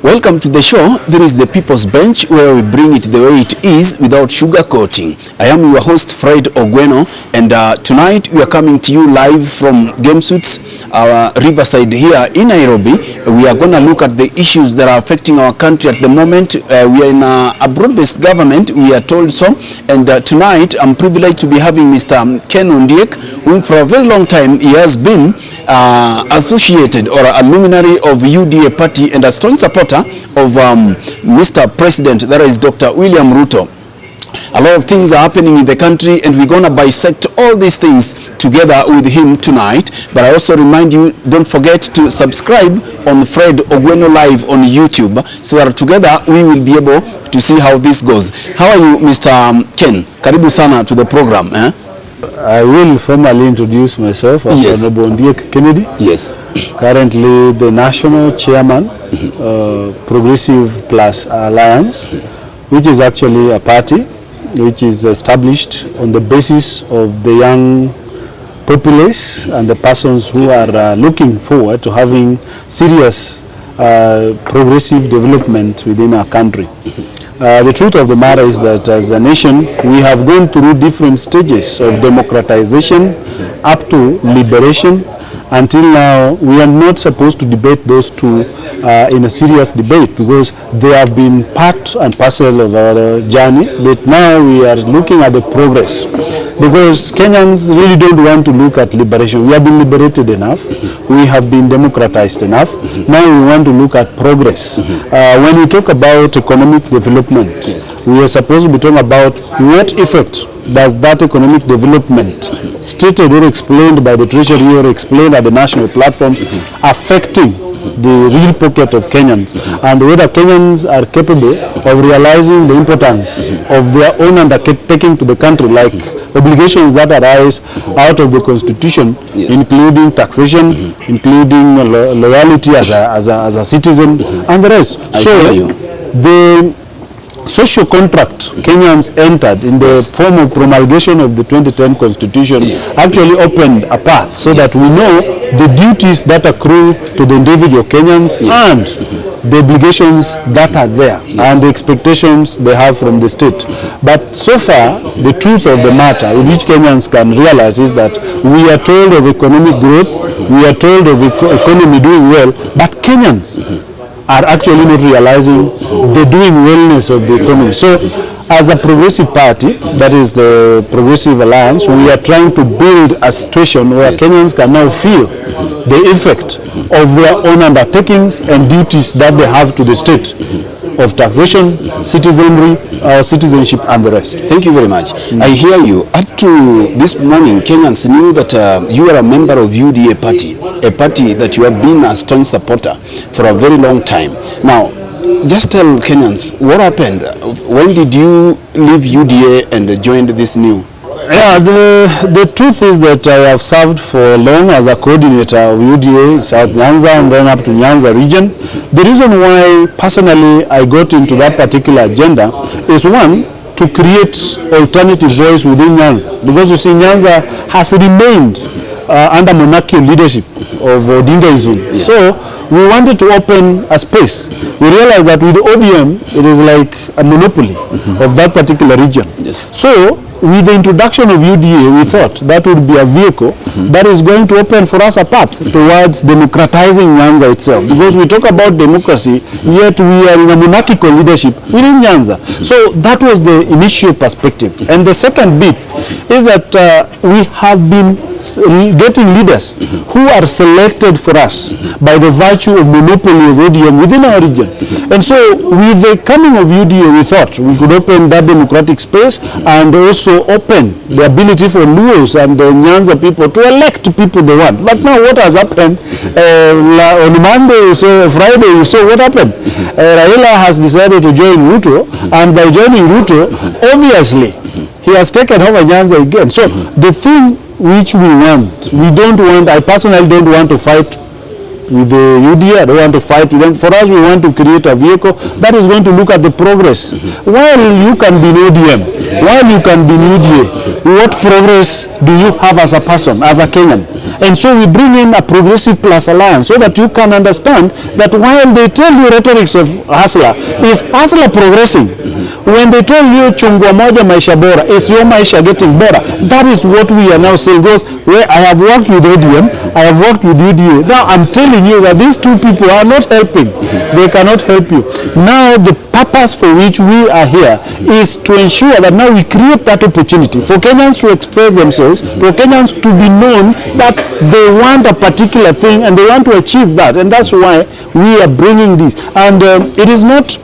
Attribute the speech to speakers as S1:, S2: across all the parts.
S1: Welcome to the show. There is the People's Bench, where we bring it the way it is without sugarcoating. I am your host, Fred Ogweno, and tonight we are coming to you live from Game Suits, our Riverside here in Nairobi. We are going to look at the issues that are affecting our country at the moment. We are in a broad-based government, we are told so, and tonight I'm privileged to be having Mr. Ken Ondiek, whom for a very long time he has been associated or a luminary of UDA Party and a strong supporter of Mr. President, that is Dr. William Ruto. A lot of things are happening in the country, and we're going to bisect all these things together with him tonight. But I also remind you, don't forget to subscribe on Fred Ogweno Live on YouTube, so that together we will be able to see how this goes. How are you, Mr. Ken? Karibu sana to the program.
S2: I will formally introduce myself as Honorable Ondiek Kennedy.
S1: Yes.
S2: Currently the National Chairman, Progressive Plus Alliance, which is actually a party which is established on the basis of the young populace and the persons who are looking forward to having serious progressive development within our country. The truth of the matter is that as a nation, we have gone through different stages of democratization up to liberation. Until now, we are not supposed to debate those two in a serious debate, because they have been part and parcel of our journey. But now we are looking at the progress, because Kenyans really don't want to look at liberation. We have been liberated enough. We have been democratized enough. Now we want to look at progress. When we talk about economic development, we are supposed to be talking about what effect does that economic development, stated or explained by the Treasury or explained at the national platforms, affecting the real pocket of Kenyans, and whether Kenyans are capable of realizing the importance of their own undertaking to the country, like obligations that arise out of the Constitution, including taxation, including loyalty as a citizen, and the rest. The social contract Kenyans entered in the form of promulgation of the 2010 Constitution actually opened a path, so that we know the duties that accrue to the individual Kenyans and the obligations that are there and the expectations they have from the state. But so far, the truth of the matter, which Kenyans can realize, is that we are told of economic growth, we are told of economy doing well, but Kenyans are actually not realizing the doing wellness of the economy. So as a progressive party, that is the Progressive Alliance, we are trying to build a situation where Kenyans can now feel the effect of their own undertakings and duties that they have to the state, of taxation, citizenry, citizenship, and the rest.
S1: Thank you very much. I hear you. Up to this morning, Kenyans knew that you are a member of UDA Party, a party that you have been a strong supporter for a very long time. Now, just tell Kenyans, what happened? When did you leave UDA and join this new?
S2: Yeah, the truth is that I have served for long as a coordinator of UDA South Nyanza and then up to Nyanza region. The reason why personally I got into that particular agenda is, one, to create alternative voice within Nyanza, because you see Nyanza has remained under monarchical leadership of Odingaism. So we wanted to open a space. We realized that with ODM, it is like a monopoly of that particular region. So with the introduction of UDA, we thought that would be a vehicle that is going to open for us a path towards democratizing Nyanza itself. Because we talk about democracy, yet we are in a monarchical leadership within Nyanza. So that was the initial perspective. And the second bit is that we have been getting leaders who are selected for us by the virtue of monopoly of ODM within our region. And so with the coming of UDA, we thought we could open that democratic space and also open the ability for Luos and the Nyanza people to elect people they want. But now what has happened, on Monday, so Friday, you saw what happened. Raila has decided to join Ruto, and by joining Ruto, obviously, he has taken over Nyanza again. So the thing which we don't want, I personally don't want to fight with the UDA, I don't want to fight with them. For us, we want to create a vehicle that is going to look at the progress. While you can be in ODM, while you can be in UDA, what progress do you have as a person, as a Kenyan? And so we bring in a progressive plus alliance so that you can understand that while they tell you rhetorics of hustler, is hustler progressing? When they tell you chungwa moja maisha bora, is your maisha getting better? That is what we are now saying. Because I have worked with ADM, I have worked with UDA. Now I'm telling you that these two people are not helping. They cannot help you. Now the purpose for which we are here is to ensure that now we create that opportunity for Kenyans to express themselves, for Kenyans to be known that they want a particular thing and they want to achieve that. And that's why we are bringing this. And it is not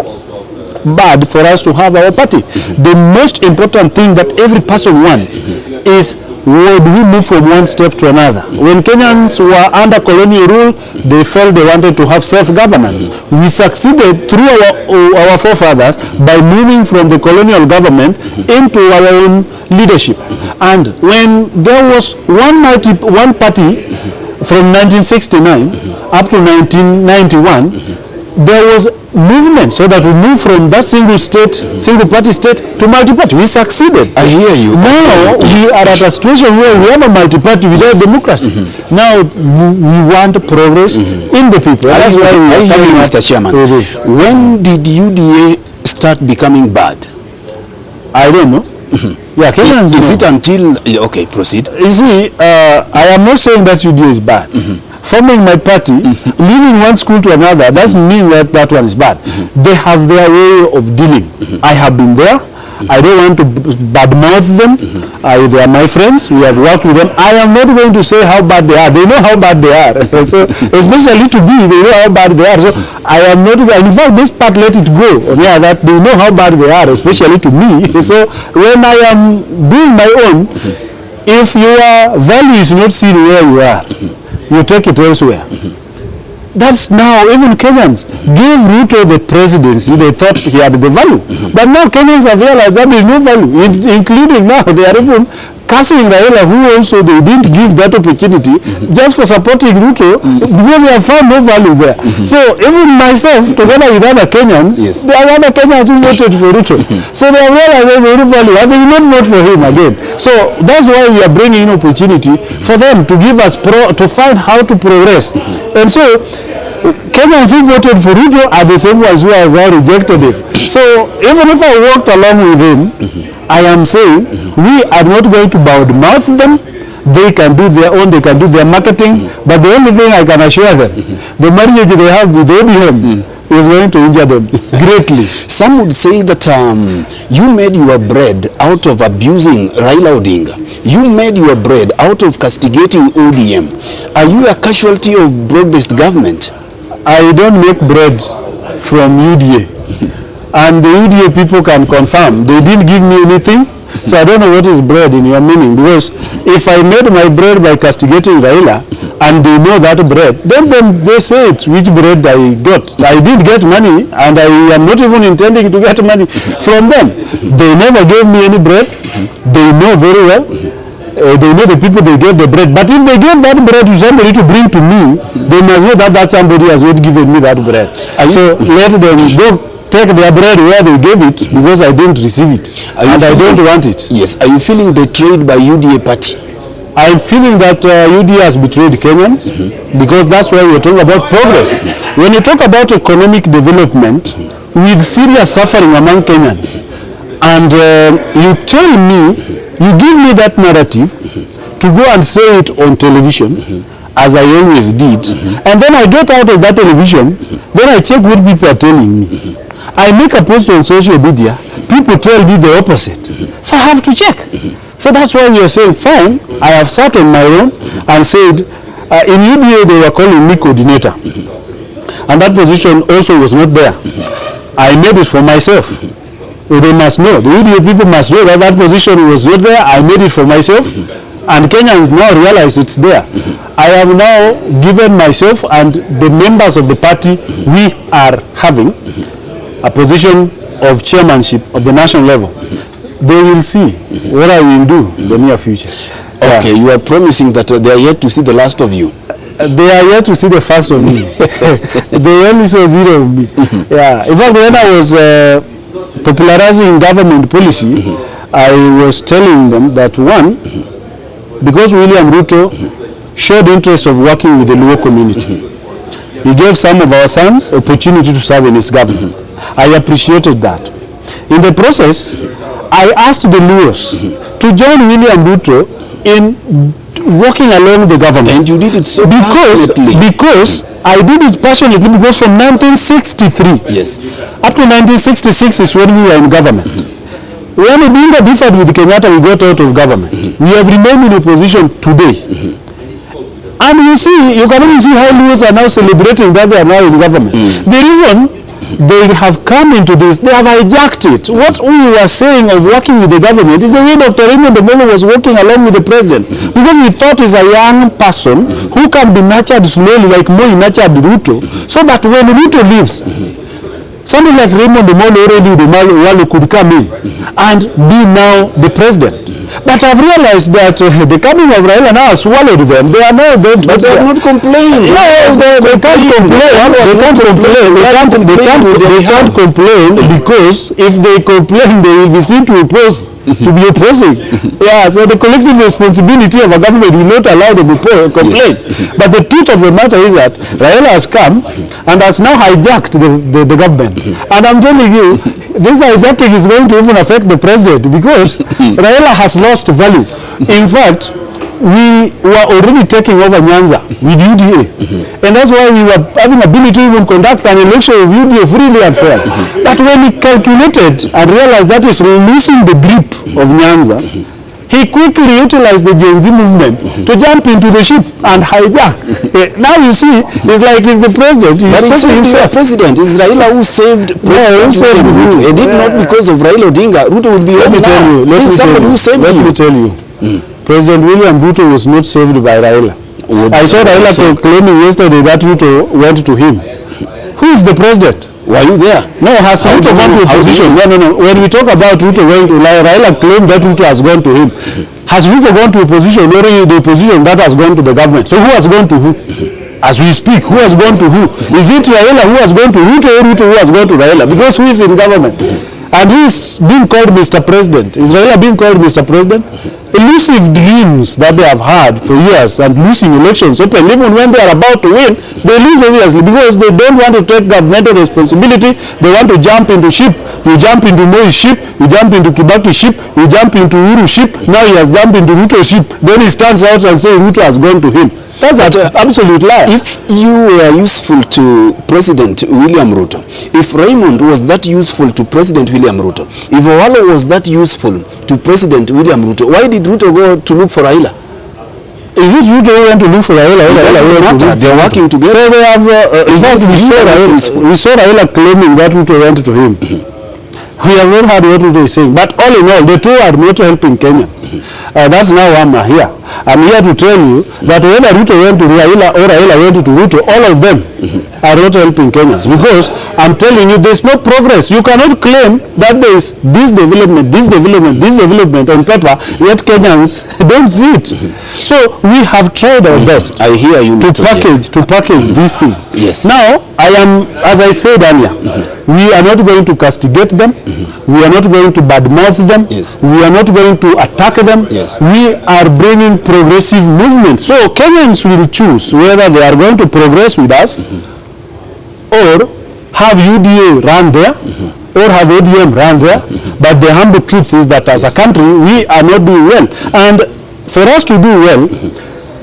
S2: bad for us to have our party. The most important thing that every person wants is, would we move from one step to another? When Kenyans were under colonial rule, they felt they wanted to have self-governance. We succeeded through our forefathers by moving from the colonial government into our own leadership. And when there was one party from 1969 up to 1991, there was movement so that we moved from that single party state to multi-party. We succeeded.
S1: I hear you.
S2: Now we are at a situation where we have a multi-party without democracy. Now we want progress in the people.
S1: That's why we are hear you, Mr. Chairman. When did UDA start becoming bad?
S2: I don't know. Yeah, Kenyans
S1: is it until, okay, proceed.
S2: You see, I am not saying that UDA is bad. Forming my party, leaving one school to another doesn't mean that that one is bad. They have their way of dealing. I have been there. I don't want to badmouth them. They are my friends. We have worked with them. I am not going to say how bad they are. They know how bad they are. So, especially to me, they know how bad they are. So, I am not. In fact, this part, let it go. Yeah, that they know how bad they are, especially to me. So, when I am doing my own, if your value is not seen where you are, you take it elsewhere. That's now, even Kenyans gave Ruto the presidency, they thought he had the value. But now Kenyans have realized that there is no value, including now they are even cursing Raila, who also they didn't give that opportunity just for supporting Ruto because they have found no value there. So even myself, together with other Kenyans, there are other Kenyans who voted for Ruto. So they have realized there is no value and they will not vote for him again. So that's why we are bringing in opportunity for them to give us, to find how to progress. And so Kenyans who voted for Ruto are the same ones who have rejected him. So even if I walked along with him, I am saying we are not going to badmouth them. They can do their own, they can do their marketing, but the only thing I can assure them, the marriage they have with ADM is going to injure them greatly.
S1: Some would say that you made your bread out of abusing Raila Odinga. You made your bread out of castigating ODM. Are you a casualty of broad-based government?
S2: I don't make bread from UDA. And the UDA people can confirm. They didn't give me anything. So I don't know what is bread in your meaning. Because if I made my bread by castigating Raila, and they know that bread, then they say it, which bread I got. I did get money, and I am not even intending to get money from them. They never gave me any bread. They know very well. They know the people they gave the bread. But if they gave that bread to somebody to bring to me, they must know that that somebody has not given me that bread. So let them go take their bread where they gave it, because I didn't receive it. And I don't want it.
S1: Yes. Are you feeling betrayed by UDA party?
S2: I'm feeling that UDA has betrayed Kenyans, because that's why we're talking about progress. When you talk about economic development with serious suffering among Kenyans, and you tell me, you give me that narrative to go and say it on television, as I always did, and then I get out of that television, then I check what people are telling me. I make a post on social media, people tell me the opposite. So I have to check. So that's why we are saying, fine, I have sat on my own and said, in UDA they were calling me coordinator. And that position also was not there. I made it for myself. They must know, the UDA people must know that that position was not there. I made it for myself. And Kenyans now realize it's there. I have now given myself and the members of the party, we are having a position of chairmanship of the national level. They will see what I will do in the near future.
S1: Okay, you are promising that they are yet to see the last of you.
S2: They are yet to see the first of me. They only saw zero of me. Yeah. In fact, when I was popularizing government policy, I was telling them that one, because William Ruto showed interest of working with the Luo community. He gave some of our sons opportunity to serve in his government. I appreciated that. In the process, I asked the Luos to join William Ruto in working along the government.
S1: And you did it so passionately.
S2: Because I did it passionately, because from 1963
S1: Yes.
S2: up to 1966 is when we were in government. When Odinga differed with Kenyatta, we got out of government. We have remained in opposition today. And you see, you can even see how Luos are now celebrating that they are now in government. The reason they have come into this, they have hijacked it. What we were saying of working with the government is the way Dr. Raymond Omolo was working along with the president. Because we thought he's a young person who can be nurtured slowly like Moi nurtured Ruto, so that when Ruto leaves, somebody like Raymond Omolo could come in and be now the president. But I've realized that the coming of Raila now has swallowed them. They are now going to...
S1: But they are not complaining.
S2: No, they can't complain. They can't complain because if they complain, they will be seen to oppose, to be opposing. Yeah, so the collective responsibility of a government will not allow them to complain. But the truth of the matter is that Raila has come and has now hijacked the government. And I'm telling you, this hijacking is going to even affect the president because Raila has lost value. In fact, we were already taking over Nyanza with UDA. And that's why we were having ability to even conduct an election of UDA freely and fair. But when he calculated and realized that he's losing the grip of Nyanza, he quickly utilized the Gen Z movement to jump into the ship and hijack. Now you see, it's like he's the president.
S1: But he's the president. It's Raila who saved President Ruto. And it not because of Raila Odinga, Ruto would be home now. He's somebody who saved you.
S2: Let me tell you. President William Ruto was not saved by Raila. I saw Raila claiming yesterday that Ruto went to him. Who is the president?
S1: Were you there?
S2: No, has Ruto gone to opposition? No. When we talk about Ruto going to Raila claimed that Ruto has gone to him. Has Ruto gone to opposition or is the opposition that has gone to the government? So who has gone to who? As we speak, who has gone to who? Is it Raila who has gone to Ruto or Ruto who has gone to Raila? Because who is in government? And who is being called Mr. President? Is Raila being called Mr. President? Elusive dreams that they have had for years and losing elections open, even when they are about to win, they lose obviously because they don't want to take governmental responsibility. They want to jump into ship. You jump into Moi's ship, you jump into Kibaki's ship, you jump into Uru's ship, now he has jumped into Ruto's ship. Then he stands out and says Ruto has gone to him. That's an absolute lie.
S1: If you were useful to President William Ruto, if Raymond was that useful to President William Ruto, if Owalo was that useful to President William Ruto, why did Ruto go to look for Raila?
S2: Is it Ruto who went to look for Raila?
S1: They are working together.
S2: So they have, in fact, we saw Raila claiming that Ruto went to him. We have not heard what Ruto is saying. But all in all, the two are not helping Kenyans. That's now why I'm here. I'm here to tell you that whether Ruto went to Raila or Raila went to Ruto, all of them are not helping Kenyans. Because I'm telling you, there's no progress. You cannot claim that there is this development on paper, yet Kenyans don't see it. So we have tried our best
S1: I hear you,
S2: to package these things.
S1: Yes.
S2: Now, I am, as I said earlier, we are not going to castigate them. We are not going to badmouth them.
S1: Yes.
S2: We are not going to attack them.
S1: Yes.
S2: We are bringing progressive movement. So Kenyans will choose whether they are going to progress with us or have UDA run there or have ODM run there. But the humble truth is that as a country, we are not doing well. And for us to do well,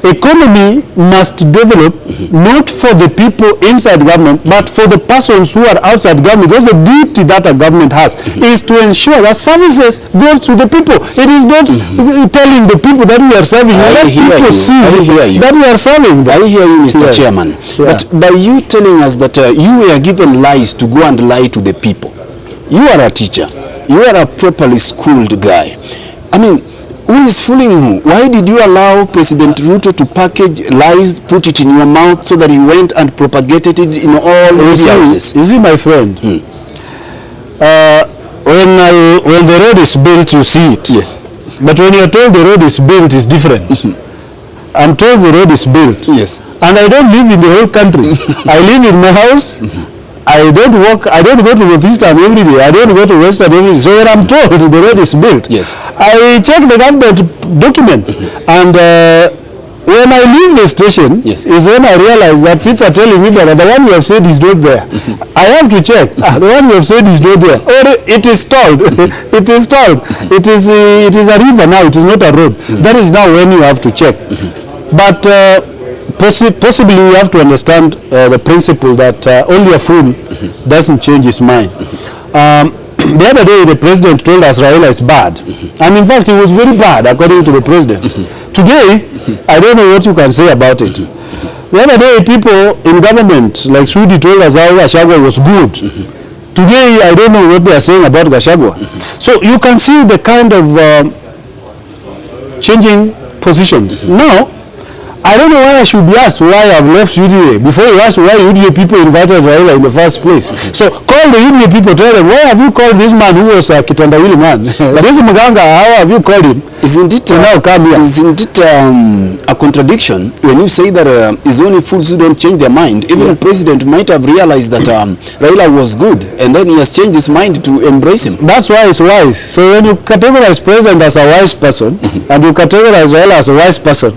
S2: economy must develop not for the people inside government, but for the persons who are outside government. Because the duty that a government has is to ensure that services go to the people. It is not telling the people that we are serving. Let people see that we are serving them.
S1: I hear you, Mr. Chairman.
S2: Yeah.
S1: But by you telling us that you were given lies to go and lie to the people, you are a teacher. You are a properly schooled guy. I mean, who is fooling who? Why did you allow President Ruto to package lies, put it in your mouth so that you went and propagated it in all media houses?
S2: You see, my friend, when the road is built, you see it.
S1: Yes.
S2: But when you're told the road is built, it's different. I'm told the road is built.
S1: Yes.
S2: And I don't live in the whole country. I live in my house. I don't go to Northeastern every day. I don't go to Western every day. So when I'm told the road is built,
S1: yes,
S2: I check the government document. And when I leave the station,
S1: yes,
S2: is when I realize that people are telling me that the one you have said is not there. I have to check. The one you have said is not there. Or it is stalled. It is stalled. It is a river now. It is not a road. That is now when you have to check. But possibly we have to understand the principle that only a fool doesn't change his mind. The other day the president told us Raila is bad, and in fact he was very bad according to the president. Today I don't know what you can say about it. The other day people in government like Sudi told us how Gachagua was good. Today I don't know what they are saying about Gachagua. So you can see the kind of changing positions. Now I don't know why I should be asked why I've left UDA before you ask why UDA people invited Raila in the first place. So call the UDA people, tell them, why have you called this man who was a Kitandawili man? This Muganga, how have you called him?
S1: Isn't it a contradiction when you say that it's only fools who don't change their mind? Even the president might have realized that Raila was good, and then he has changed his mind to embrace him.
S2: That's why it's wise. So when you categorize president as a wise person, and you categorize Raila as a wise person,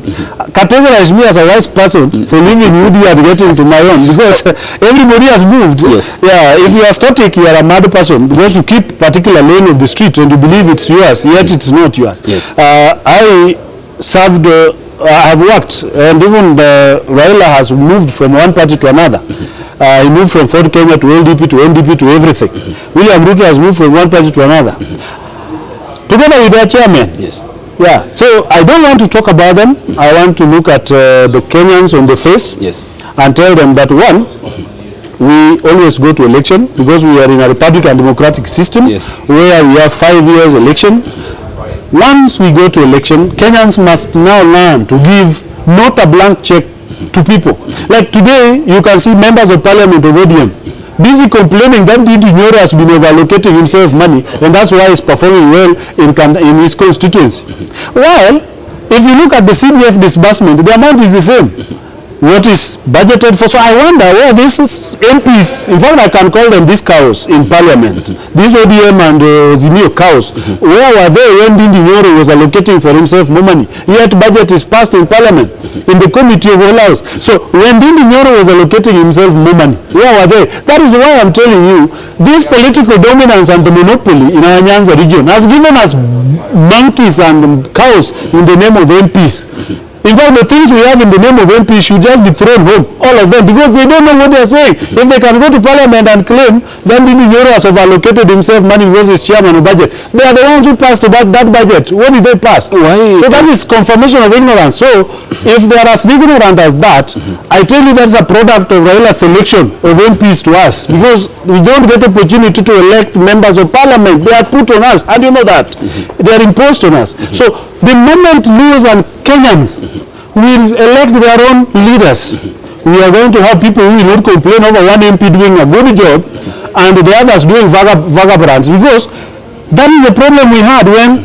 S2: categorize me as a wise person for leaving UDA and getting to my own, because everybody has moved.
S1: Yes.
S2: Yeah, if you are static, you are a mad person because you keep particular lane of the street and you believe it's yours, yet it's not yours.
S1: Yes.
S2: I served, I have worked, and even Raila has moved from one party to another. He moved from Ford Kenya to LDP to NDP to everything. William Ruto has moved from one party to another. Together with their chairman.
S1: Yes.
S2: Yeah, so I don't want to talk about them. I want to look at the Kenyans on the face.
S1: Yes.
S2: And tell them that one, we always go to election because we are in a Republican democratic system.
S1: Yes.
S2: Where we have 5 years election. Once we go to election, Kenyans must now learn to give not a blank check to people. Like today, you can see members of parliament of ODM busy complaining that Ndindi Nyoro has been overallocating himself money, and that's why he's performing well in his constituency. While, if you look at the CDF disbursement, the amount is the same. What is budgeted for? So I wonder where this is MPs, in fact I can call them these cows in parliament, these ODM and Zimio cows, where were they when Ndindi Nyoro was allocating for himself more money? Yet budget is passed in parliament, in the committee of all house. So when Ndindi Nyoro was allocating himself more money, where were they? That is why I'm telling you, this political dominance and the monopoly in our Nyanza region has given us monkeys and cows in the name of MPs. In fact, the things we have in the name of MP should just be thrown home, all of them, because they don't know what they are saying. If they can go to parliament and claim that Ndindi Nyoro has allocated himself money because he's chairman of budget, they are the ones who passed that budget. What did they pass?
S1: Why?
S2: So that is confirmation of ignorance. So if they are as ignorant as that, I tell you that's a product of Raila's selection of MPs to us, because we don't get the opportunity to elect members of parliament. They are put on us, and you know that. They are imposed on us. So the moment Luos and Kenyans will elect their own leaders, we are going to have people who will not complain over one MP doing a good job and the others doing vagabrands, because that is the problem we had when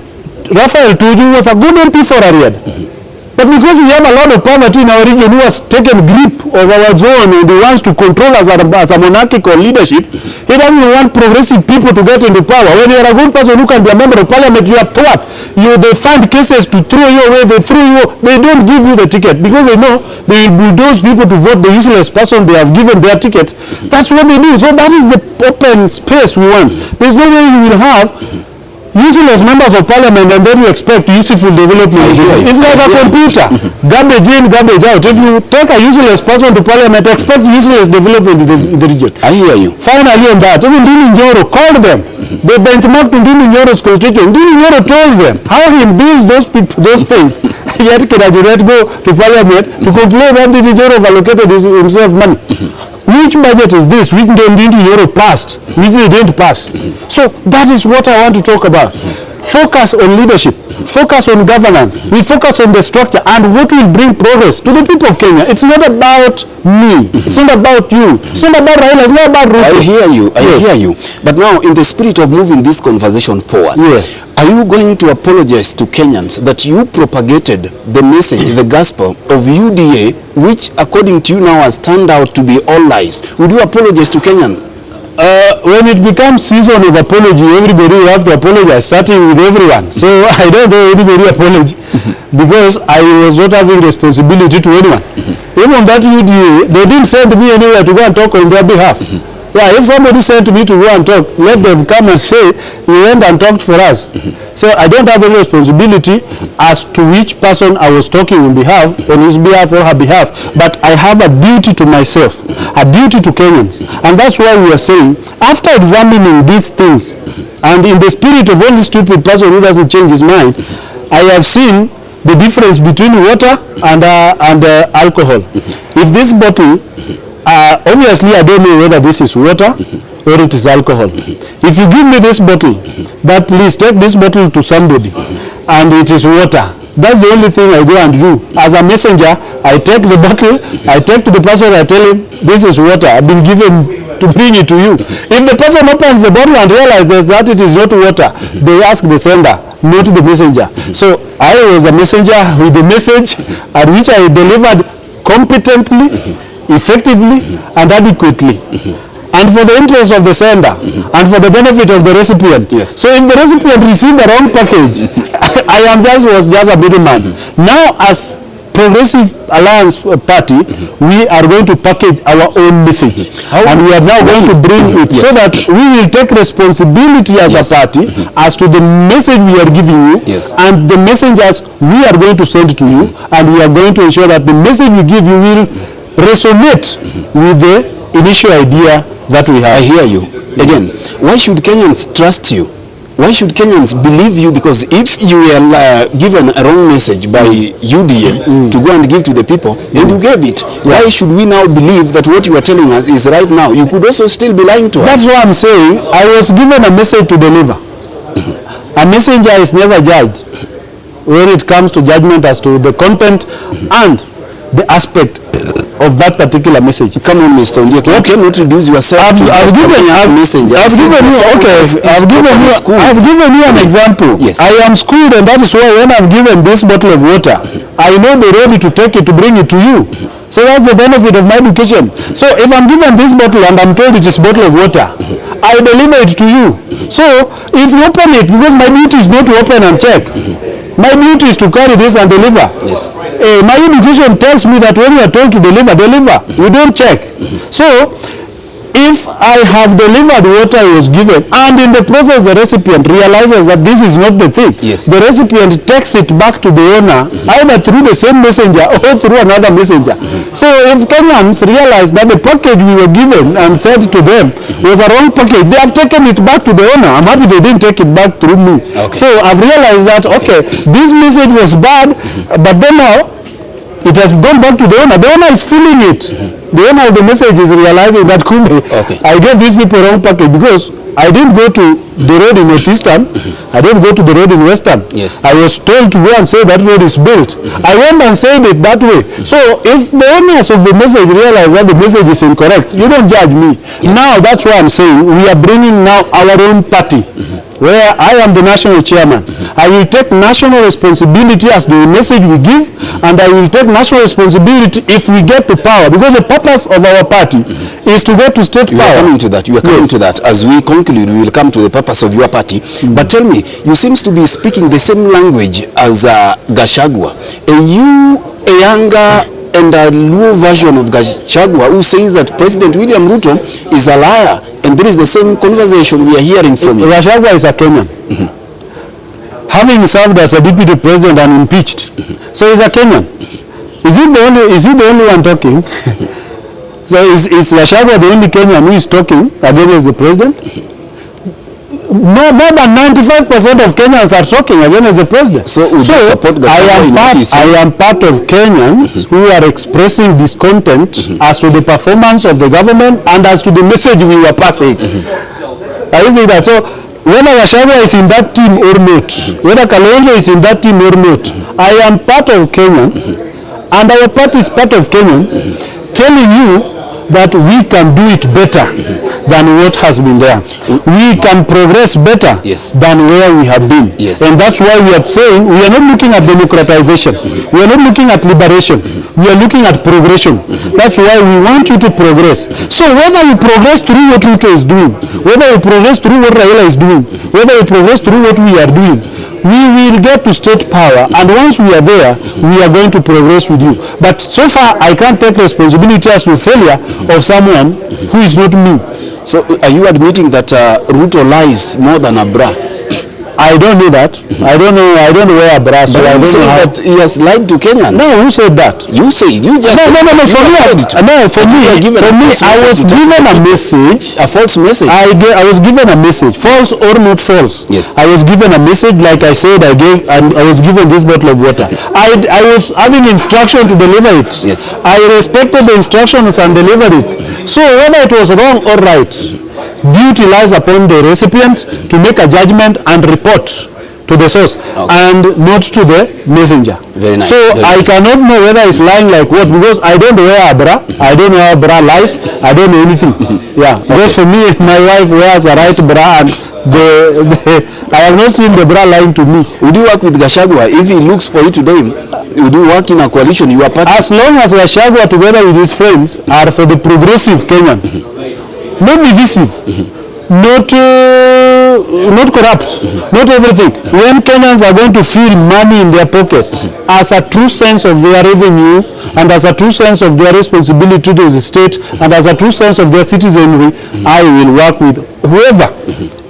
S2: Raphael Tuju was a good MP for Ariad. But because we have a lot of poverty in our region who has taken grip of our zone and he wants to control us as a monarchical leadership, he doesn't want progressive people to get into power. When you are a good person who can be a member of parliament, you are thwart. They find cases to throw you away, they don't give you the ticket because they know they will bulldoze people to vote the useless person they have given their ticket. That's what they do. So that is the open space we want. There's no way you will have useless members of parliament and then you expect useful development. It's like a computer, garbage in, garbage out. If you take a useless person to parliament, expect useless development in the region.
S1: I hear you.
S2: Finally on that, even Ndindi Nyoro called them. They benchmarked Ndindi Nyoro's constitution. Ndindi Nyoro told them how he builds those things. Yet Kirajuret go to parliament to complain that Ndindi Nyoro allocated himself money. Which budget is this? Which Ndindi Nyoro passed? Which they didn't pass? So that is what I want to talk about. Focus on leadership. Focus on governance. We focus on the structure and what will bring progress to the people of Kenya. It's not about me. It's not about you. It's not about Raila. It's not about Ruto.
S1: I hear you. I hear you. But now, in the spirit of moving this conversation forward,
S2: yes,
S1: are you going to apologize to Kenyans that you propagated the message, the gospel of UDA, which according to you now has turned out to be all lies? Would you apologize to Kenyans?
S2: when it becomes season of apology, everybody will have to apologize, starting with everyone. So I don't owe anybody apology because I was not having responsibility to anyone. Even that UDA, they didn't send me anywhere to go and talk on their behalf. Yeah, if somebody sent me to go and talk, let them come and say, he went and talked for us. So I don't have any responsibility as to which person I was talking on behalf, on his behalf or her behalf. But I have a duty to myself, a duty to Kenyans. And that's why we are saying, after examining these things, and in the spirit of only stupid person who doesn't change his mind, I have seen the difference between water and alcohol. If this bottle, obviously I don't know whether this is water or it is alcohol. If you give me this bottle, but please take this bottle to somebody and it is water, that's the only thing I go and do. As a messenger, I take the bottle, I take to the person, I tell him, this is water, I've been given to bring it to you. If the person opens the bottle and realizes that it is not water, they ask the sender, not the messenger. So I was a messenger with the message at which I delivered competently, effectively and adequately, and for the interest of the sender and for the benefit of the recipient.
S1: Yes.
S2: So if the recipient received the wrong package, was just a middleman. Now, as Progressive Alliance Party, we are going to package our own message, and we are now going to bring it so that we will take responsibility as a party as to the message we are giving you, and the messengers we are going to send to you, and we are going to ensure that the message we give you will resonate with the initial idea that we have.
S1: I hear you. Again, why should Kenyans trust you? Why should Kenyans believe you? Because if you were given a wrong message by UDA to go and give to the people, and you gave it, why should we now believe that what you are telling us is right now? You could also still be lying to us.
S2: That's what I'm saying. I was given a message to deliver. A messenger is never judged when it comes to judgment as to the content and the aspect of that particular message.
S1: Come on, Mr. Ondiek, you cannot reduce yourself
S2: I've given you an example.
S1: Yes.
S2: I am schooled, and that is why when I'm given this bottle of water, I know the road to take it to bring it to you. So that's the benefit of my education. So if I'm given this bottle and I'm told it is a bottle of water, I deliver it to you. So if you open it, because my duty is not to open and check. My duty is to carry this and deliver.
S1: Yes.
S2: My education tells me that when you are told to deliver, deliver. We don't check. So if I have delivered what I was given, and in the process the recipient realizes that this is not the thing, the recipient takes it back to the owner, either through the same messenger or through another messenger. So if Kenyans realize that the package we were given and sent to them was a wrong package, they have taken it back to the owner. I'm happy they didn't take it back through me. So I've realized that, okay, this message was bad, but then now it has gone back to the owner. The owner is feeling it. The owner of the message is realizing that I gave these people wrong package because I didn't go to the road in Northeastern. I didn't go to the road in Western. I was told to go and say that road is built. I went and said it that way. So if the owners of the message realize that the message is incorrect, you don't judge me. Now that's why I'm saying we are bringing now our own party, where I am the national chairman. I will take national responsibility as the message we give, and I will take national responsibility if we get to power, because the purpose of our party is to get to state power.
S1: You are coming to that. You are coming to that. As we conclude, we will come to the purpose of your party. But tell me, you seem to be speaking the same language as Gachagua. Are you a younger and a low version of Gachagua who says that President William Ruto is a liar, and there is the same conversation we are hearing from you?
S2: Gachagua is a Kenyan. Having served as a deputy president and impeached, so he's a Kenyan. Is he the only one talking? So is Gachagua the only Kenyan who is talking against the president? No, more than 95% of Kenyans are talking against the president. So I am part of Kenyans who are expressing discontent as to the performance of the government and as to the message we were passing. Are you seeing that? So whether Gachagua is in that team or not, whether Kalonzo is in that team or not, I am part of Kenyans, and our party is part of Kenyans, telling you that we can do it better than what has been there. We can progress better than where we have been. And that's why we are saying we are not looking at democratization. We are not looking at liberation. We are looking at progression. That's why we want you to progress. So whether you progress through what Ruto is doing, whether you progress through what Raila is doing, whether you progress through what we are doing, we will get to state power, and once we are there, we are going to progress with you. But so far, I can't take responsibility as to failure of someone who is not me.
S1: So are you admitting that Ruto lies more than a bra?
S2: I don't know that. I don't know where Abra. So I don't know how.
S1: That he has lied to Kenyans.
S2: No, who said that?
S1: You say you just.
S2: No. For me, I was given a message.
S1: A false message.
S2: I was given a message, false or not false.
S1: Yes.
S2: I was given a message, like I said, I was given this bottle of water. I was having instruction to deliver it.
S1: Yes.
S2: I respected the instructions and delivered it. So whether it was wrong or right, duty lies upon the recipient to make a judgment and report to the source, and not to the messenger.
S1: Very nice.
S2: So I cannot know whether it's lying like what, because I don't wear a bra. I don't know how bra lies. I don't know anything. Yeah, because for me, my wife wears a right bra, and I have not seen the bra lying to me.
S1: Would you work with Gachagua if he looks for you today? Would you work in a coalition? You are part.
S2: As long as Gachagua together with his friends are for the progressive Kenyan. Not divisive, not corrupt, not everything. When Kenyans are going to feel money in their pocket as a true sense of their revenue, and as a true sense of their responsibility to the state, and as a true sense of their citizenry, I will work with whoever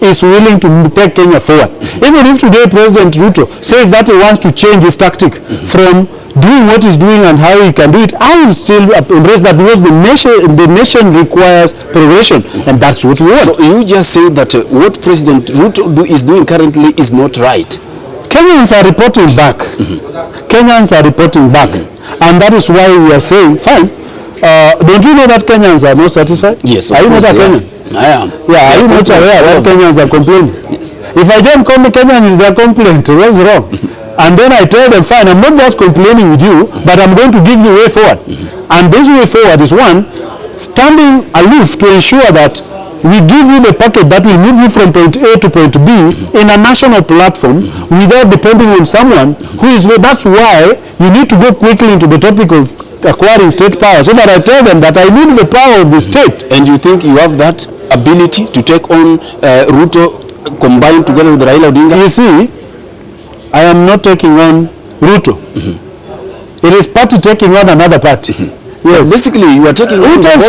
S2: is willing to take Kenya forward. Even if today President Ruto says that he wants to change his tactic from doing what he's doing and how he can do it, I will still embrace that, because the nation requires progression, and that's what we want.
S1: So you just say that what President Ruto is doing currently is not right.
S2: Kenyans are reporting back. Kenyans are reporting back, and that is why we are saying, fine. Don't you know that Kenyans are not satisfied?
S1: Yes,
S2: are you not a Kenyan?
S1: I am.
S2: Yeah, are you not aware that Kenyans are complaining?
S1: Yes.
S2: If I don't come, Kenyan is their complaint. What's wrong? And then I tell them, fine, I'm not just complaining with you, but I'm going to give you a way forward. And this way forward is, one, standing aloof to ensure that we give you the packet that will move you from point A to point B in a national platform without depending on someone who is. That's why you need to go quickly into the topic of acquiring state power, so that I tell them that I need the power of the state.
S1: And you think you have that ability to take on Ruto combined together with Raila Odinga?
S2: You see, I am not taking on Ruto. It is party taking on another party. Yes.
S1: Basically, you are taking on.
S2: Who tells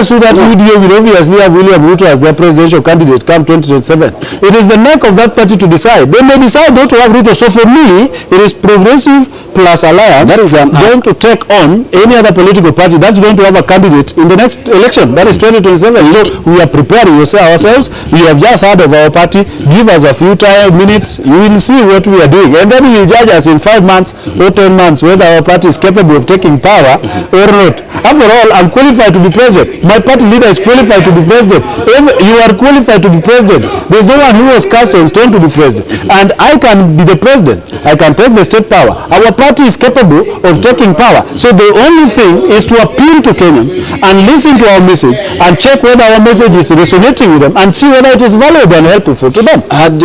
S2: you that UDA will obviously have William Ruto as their presidential candidate come 2027? It is the neck of that party to decide. They may decide not to have Ruto. So for me, it is progressive plus alliance that is going to take on any other political party that's going to have a candidate in the next election. That is 2027. So we are preparing ourselves. You have just heard of our party. Give us a few minutes. You will see what we are doing. And then you will judge us in 5 months or 10 months whether our party is capable of taking power or not. After all, I'm qualified to be president. My party leader is qualified to be president. You are qualified to be president. There's no one who was cast on stone to be president. And I can be the president. I can take the state power. Our party is capable of taking power. So the only thing is to appeal to Kenyans and listen to our message and check whether our message is resonating with them and see whether it is valuable and helpful to them.
S1: Had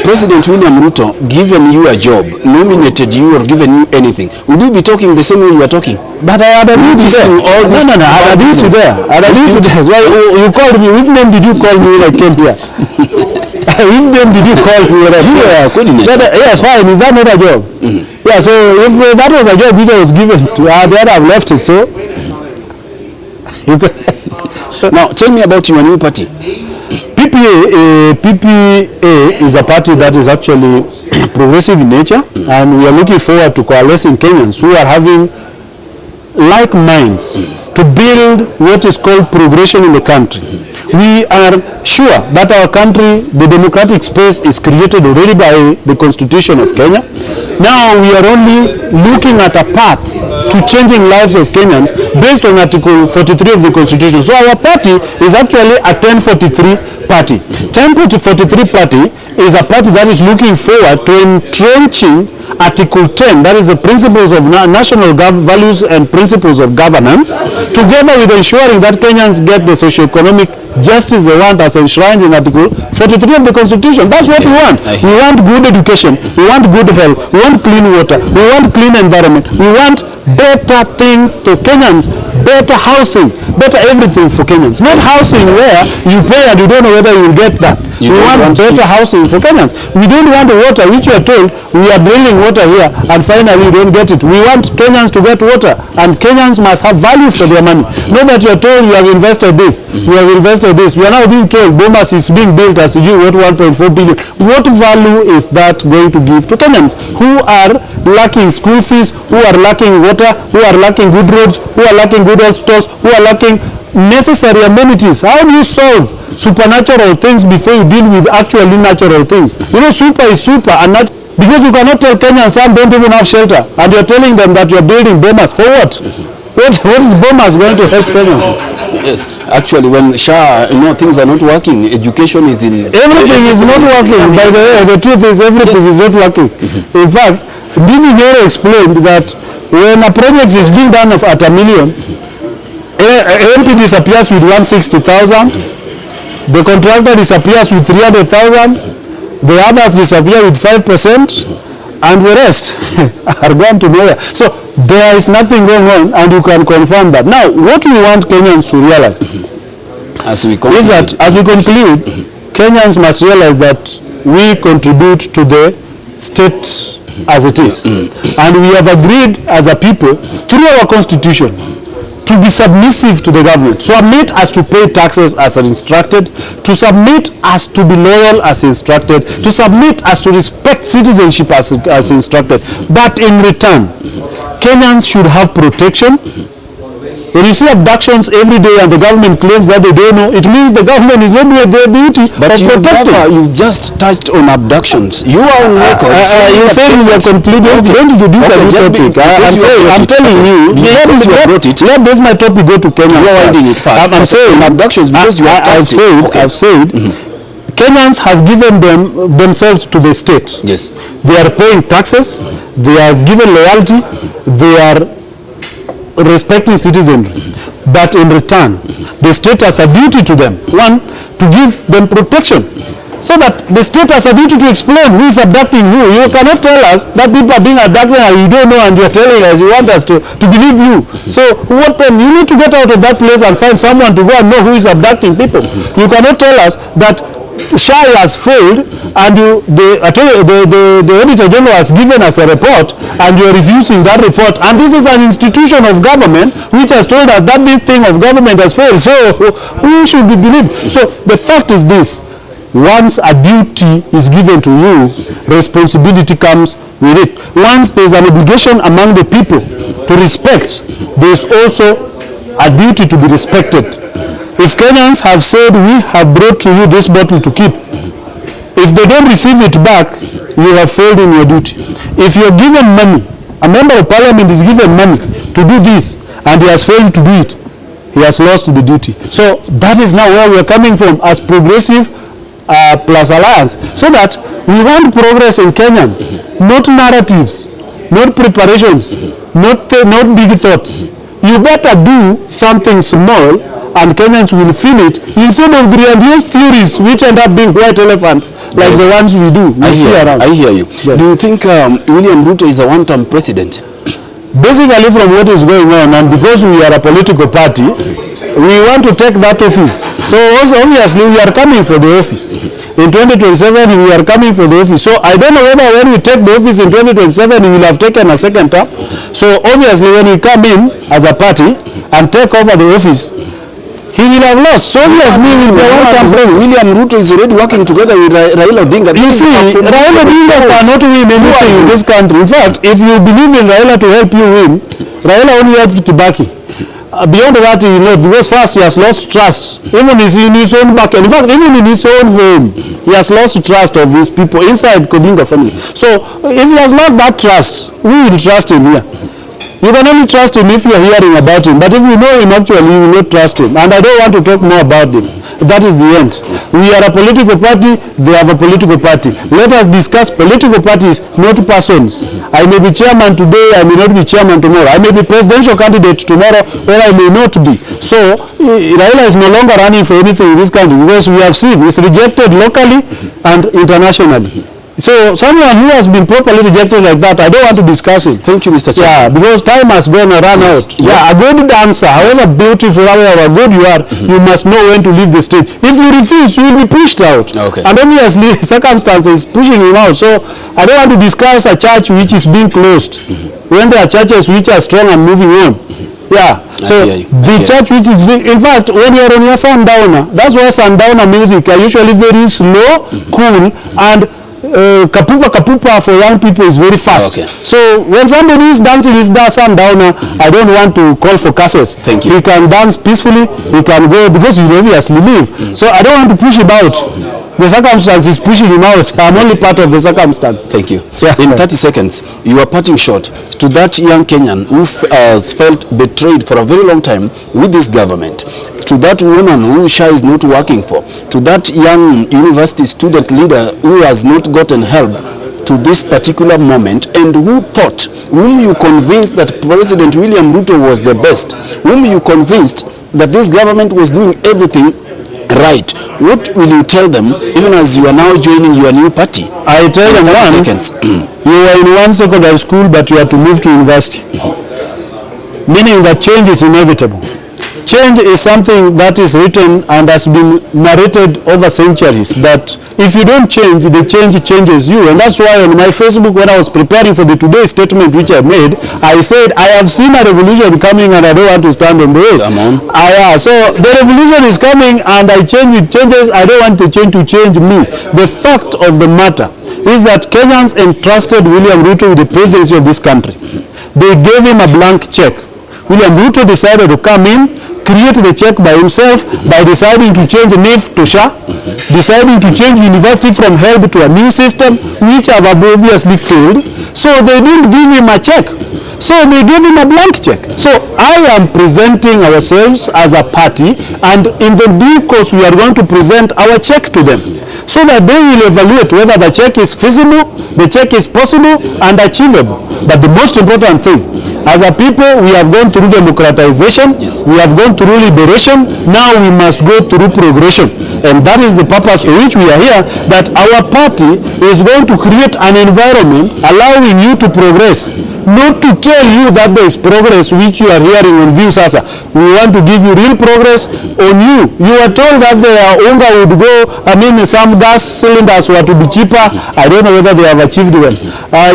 S1: President William Ruto given you a job, nominated you or given you anything, would you be talking the same way you are talking?
S2: But I had agreed to there. I had agreed to there. Well, you called me. Which name did you call me when I came here? Which name did you call me when I came here?
S1: Coordinator.
S2: Yes, fine. Is that not a job? Yeah, so if that was a job which I was given to, I would have left it. So,
S1: now tell me about your new party.
S2: PPA is a party that is actually progressive in nature, and we are looking forward to coalescing Kenyans who are having like minds to build what is called progression in the country. We are sure that our country, the democratic space, is created already by the Constitution of Kenya. Now we are only looking at a path to changing lives of Kenyans based on Article 43 of the Constitution. So our party is actually a 1043 party. 1043 party is a party that is looking forward to entrenching Article 10, that is the principles of national values and principles of governance, together with ensuring that Kenyans get the socio-economic justice they want as enshrined in Article 43 of the Constitution. That's what we want. We want good education, we want good health, we want clean water, we want clean environment, we want better things to Kenyans, better housing, better everything for Kenyans. Not housing where you pay and you don't know whether you will get that. We want better housing for Kenyans. We don't want the water which we are told we are drilling water here and finally we don't get it. We want Kenyans to get water, and Kenyans must have value for their money. Not that you are told you have invested this, you have invested this. We are now being told Bomas is being built as you what 1.4 billion. What value is that going to give to Kenyans who are lacking school fees, who are lacking water, who are lacking good roads, who are lacking good hospitals, who are lacking necessary amenities? How do you solve supernatural things before you deal with actually natural things? You know, super is super and not, because you cannot tell Kenyans some don't even have shelter and you're telling them that you're building bombers for what? What is bombers going to help Kenyans?
S1: Yes, actually, when things are not working, education is in...
S2: Everything is not working. By the way, the truth is everything is not working. In fact, Dini Nyoro explained that when a project is being done at $1 million, MP disappears with 160,000, the contractor disappears with 300,000, the others disappear with 5%, and the rest are gone to nowhere. So there is nothing going on, and you can confirm that. Now, what we want Kenyans to realize is that as we conclude, Kenyans must realize that we contribute to the state as it is. And we have agreed as a people through our constitution to be submissive to the government. Submit as to pay taxes as instructed, to submit as to be loyal as instructed, to submit as to respect citizenship as instructed. But in return, Kenyans should have protection. When you see abductions every day and the government claims that they don't know, it means the government is not doing their duty of protecting. But you've
S1: just touched on abductions. You are on record.
S2: You're saying we are concluded. Don't introduce a new topic. I'm telling you. Let this my topic go to Kenya.
S1: You are winding it fast.
S2: I'm saying
S1: abductions because you have touched it.
S2: I've said Kenyans have given themselves to the state.
S1: Yes.
S2: They are paying taxes. They have given loyalty. They are respecting citizenry, but in return the state has a duty to them. One, to give them protection, so that the state has a duty to explain who is abducting who. You cannot tell us that people are being abducted and you don't know, and you're telling us you want us to believe you. So what then? You need to get out of that place and find someone to go and know who is abducting people. You cannot tell us that SHA has failed and the Auditor General has given us a report and you are refusing that report, and this is an institution of government which has told us that this thing of government has failed. So who should we believe? So the fact is this: once a duty is given to you, responsibility comes with it. Once there is an obligation among the people to respect, there is also a duty to be respected. If Kenyans have said, we have brought to you this bottle to keep, if they don't receive it back, you have failed in your duty. If you're given money, a member of parliament is given money to do this, and he has failed to do it, he has lost the duty. So that is now where we are coming from as Progressive plus Alliance, so that we want progress in Kenyans, not narratives, not preparations, not big thoughts. You better do something small, and Kenyans will feel it, instead of grandiose theories which end up being white elephants like the ones we see around.
S1: I hear you. Yes. Do you think William Ruto is a one-term president?
S2: Basically, from what is going on, and because we are a political party, we want to take that office. So obviously we are coming for the office. In 2027 we are coming for the office. So I don't know whether when we take the office in 2027 we will have taken a second term. So obviously when we come in as a party and take over the office, he will have lost. So obviously we will be a one-term president.
S1: William Ruto is already working together with Raila Odinga.
S2: You see, Raila Odinga cannot win anything in this country. In fact, if you believe in Raila to help you win, Raila only helped Kibaki. Beyond that, you know, because first he has lost trust, even in his own back, in fact, even in his own home, he has lost trust of his people inside Kodinga family. So, if he has lost that trust, who will trust him here? You can only trust him if you are hearing about him, but if you know him actually, you will not trust him. And I don't want to talk more about him. That is the end. Yes. We are a political party, they have a political party. Let us discuss political parties, not persons. I may be chairman today, I may not be chairman tomorrow. I may be presidential candidate tomorrow, or I may not be. So, Raila is no longer running for anything in this country, because we have seen it's rejected locally and internationally. So someone who has been properly rejected like that, I don't want to discuss it.
S1: Thank you, Mr. Chairman.
S2: Yeah, because time has gone and run out. Yeah, a good dancer, however beautiful, however good you are, you must know when to leave the stage. If you refuse, you will be pushed out.
S1: Okay.
S2: And obviously, circumstances pushing you out. So I don't want to discuss a church which is being closed when there are churches which are strong and moving on. Yeah, so the church which is big, in fact, when you are on your sundowner, that's why sundowner music are usually very slow, cool, and kapupa for young people is very fast. Okay. So when somebody is dancing his sundowner, I don't want to call for curses.
S1: Thank you.
S2: He can dance peacefully, he can go because he obviously live. So I don't want to push him out. The circumstance is pushing him out. I'm only part of the circumstance.
S1: Thank you. Yeah. In 30 seconds, you are parting shot to that young Kenyan who has felt betrayed for a very long time with this government, to that woman who Sha is not working for, to that young university student leader who has not gotten help to this particular moment, and who thought, whom you convinced that President William Ruto was the best, whom you convinced that this government was doing everything right. What will you tell them, even as you are now joining your new party?
S2: I tell them, you were in one secondary school, but you have to move to university. Meaning that change is inevitable. Change is something that is written and has been narrated over centuries, that if you don't change, the change changes you. And that's why on my Facebook, when I was preparing for the today's statement which I made, I said, I have seen a revolution coming and I don't want to stand on the way.
S1: Come on.
S2: So the revolution is coming and I change with changes. I don't want the change to change me. The fact of the matter is that Kenyans entrusted William Ruto with the presidency of this country. They gave him a blank check. William Ruto decided to come in, create the check by himself by deciding to change NIF to SHA, deciding to change university from HELB to a new system, which have obviously failed. So they didn't give him a check. So they gave him a blank check. So I am presenting ourselves as a party, and in the due course we are going to present our check to them, so that they will evaluate whether the check is feasible, the check is possible and achievable. But the most important thing, as a people, we have gone through democratization, we have gone through liberation, now we must go through progression. And that is the purpose for which we are here, that our party is going to create an environment allowing you to progress. Not to tell you that there is progress which you are hearing on View Sasa. We want to give you real progress on you. You are told that the unga would go, some gas cylinders were to be cheaper. I don't know whether they have achieved them.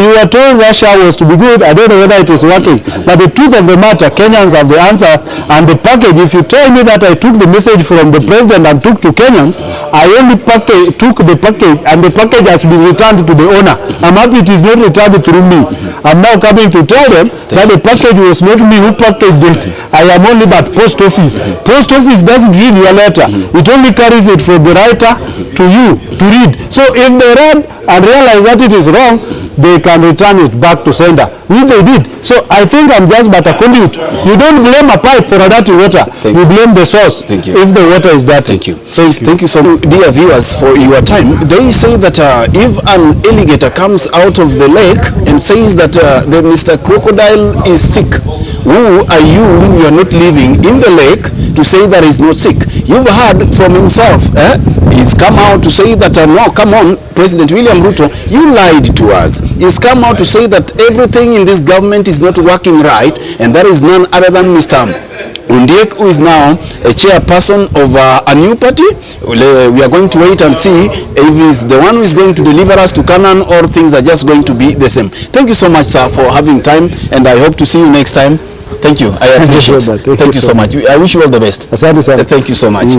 S2: You are told Russia was to be good. I don't know whether it is working. But the truth of the matter, Kenyans have the answer. And the package, if you tell me that I took the message from the president and took to Kenyans, I only took the package and the package has been returned to the owner. I'm happy it is not returned through me. I'm now coming to tell them that the package was not me who packaged it. I am only but post office. Post office doesn't read your letter. It only carries it from the writer to you to read. So if they read and realize that it is wrong, they can return it back to sender, which they did. So I think I'm just but a conduit. You don't blame a pipe for a dirty water. You blame the source.
S1: Thank you.
S2: If the water is dirty.
S1: Thank you.
S2: Thank you.
S1: Thank you so much, dear viewers, for your time. They say that if an alligator comes out of the lake and says that the Mr. Crocodile is sick, who are you whom you are not living in the lake to say that he's not sick? You've heard from himself. He's come out to say that, no, come on, President William Ruto, you lied to us. He's come out to say that everything in this government is not working right, and that is none other than Mr. Ondiek, who is now a chairperson of a new party. We are going to wait and see if he's the one who is going to deliver us to Canaan, or things are just going to be the same. Thank you so much, sir, for having time, and I hope to see you next time. Thank you. I appreciate it. Thank you so much. I wish you all the best.
S2: Asante sana.
S1: Thank you so much.